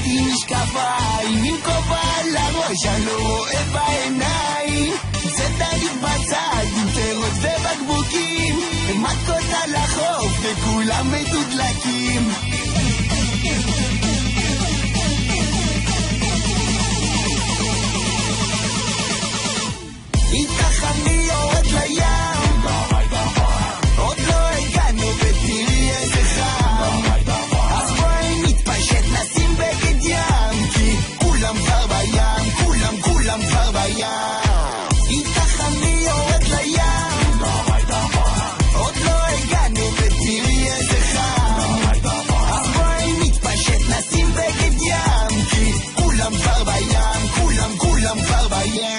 עם משקפיים, עם כובע על הראש, אני לא רואה בעיניים. זה תהליך בצד, עם פירות ובקבוקים, מתקות על החוף וכולם מדודלקים. איתך אני יורד לים, עוד לא הגענו ותראי איזה חם. אז בואי נתפשט נשים בגד ים, כי כולם כבר בים, כולם כבר בים. איתך אני יורד לים, עוד לא הגענו ותראי איזה חם. אז בואי נתפשט נשים בגד ים, כי כולם כבר בים, כולם כבר בים.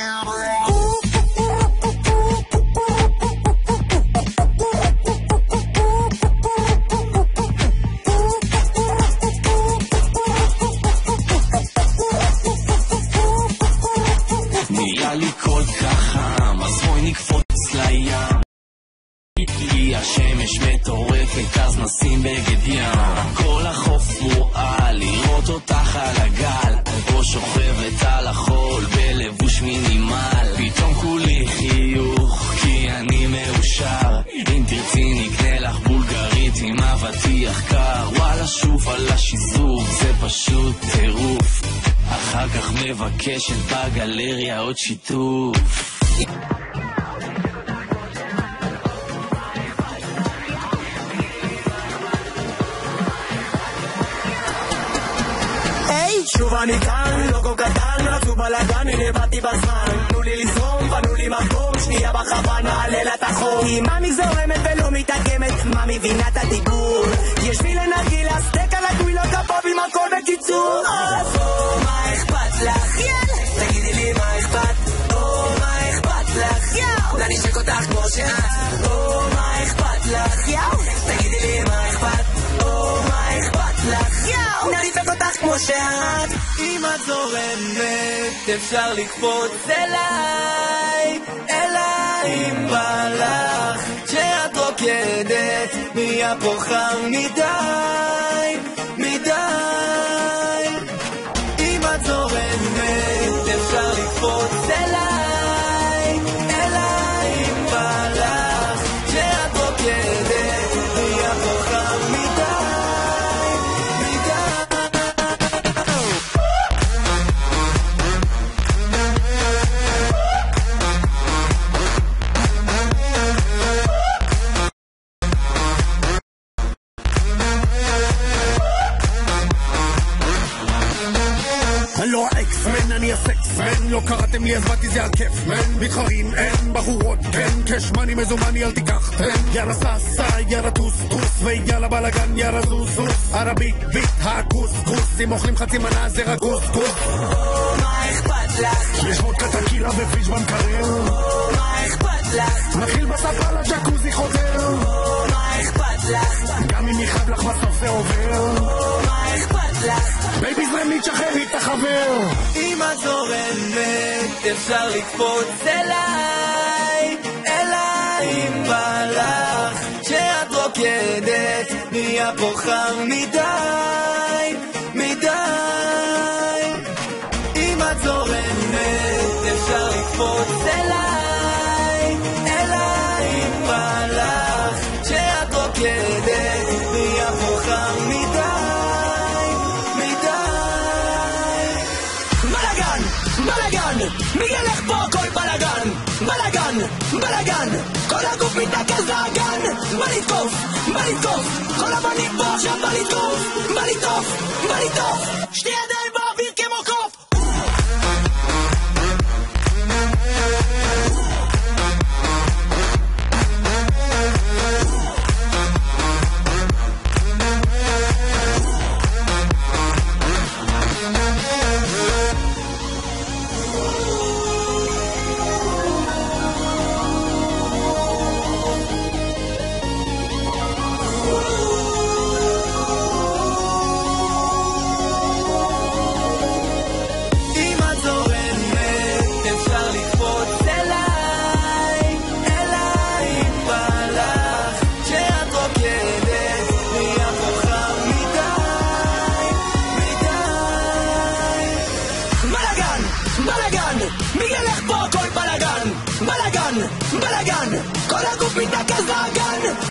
נראה לי כל כך חם, אז בואי נקפוץ לים. כי השמש מטורפת, אז נשים בגד ים. כל החוף מואל, לראות אותך על הגל, או שוכבת על החול בלבוש מינימל. פתאום כולי חיוך, כי אני מאושר. אם תרצי נקנה לך בולגרית עם אבטיח קר. וואלה שוב על השיזוף, זה פשוט טירוף. אחר כך מבקשת בגלריה עוד שיתוף. שוב אני כאן, לא כל קטן, רצו בלגן, הנה באתי בזמן. תנו לי לזרום, פנו לי מקום, שנייה בחווה נעלה לתחום. כי מאמי זורמת ולא מתעגמת, מה מבינה את הדיבור? יש לי לנגילה, סטק על הגבילות הפופ עם הכל בקיצור. מה אכפת לך? תגידי לי מה אכפת? מה אכפת לך? אולי נשק אותך כמו שאת. מה אכפת לך? תגידי לי מה אכפת? מה אכפת לך? נדפק אותך כמו שאת. אם את זורמת אפשר לקפוץ אליי, אליי אם בא לך. כשאת רוקדת נהיה פה חם מדי, מדי. אם את זורמת אפשר לקפוץ אליי, אליי אם בא לך. כשאת רוקדת נהיה פה חם מדי. לא האקסמן, אני הסקסמן. לא קראתם לי אז באתי זה על כיף מן. מתחרים אין, בחורות כן. קשמני מזומני אל תיקח תן. יאללה ססה, יאללה טוס טוס, ויאללה בלגן, יאללה זוס זוס. ערבי ביט הקוס קוס, אם אוכלים חצי מנה זה רק קוס קוס. מה אכפת לך? יש עוד קטקילה ופיש במקרר. מה אכפת לך? מכיל בספה לג'קוזי חוזר. מה אכפת לך? גם אם יכאב לך בסוף זה עובר. מה אכפת לך? בייבי זמן תשחררי את החבר. אם את זורמת אפשר לקפוץ אליי, אליי אם בא לך. כשאת רוקדת נהיה פה חם מדי, מדי. אם את זורמת אפשר לקפוץ אליי, אליי אם בא לך. כשאת רוקדת נהיה פה חם מדי. בלגן, מי ילך פה כל בלגן? בלגן, בלגן, כל הגוף מתנקז לאגן. מה לתקוף, כל הבנים פה עכשיו מה לתקוף, שתי ידיים באוויר כמו קוף. פה הכל בלגן, בלגן, בלגן, כל הגוף מתנקז לאגן.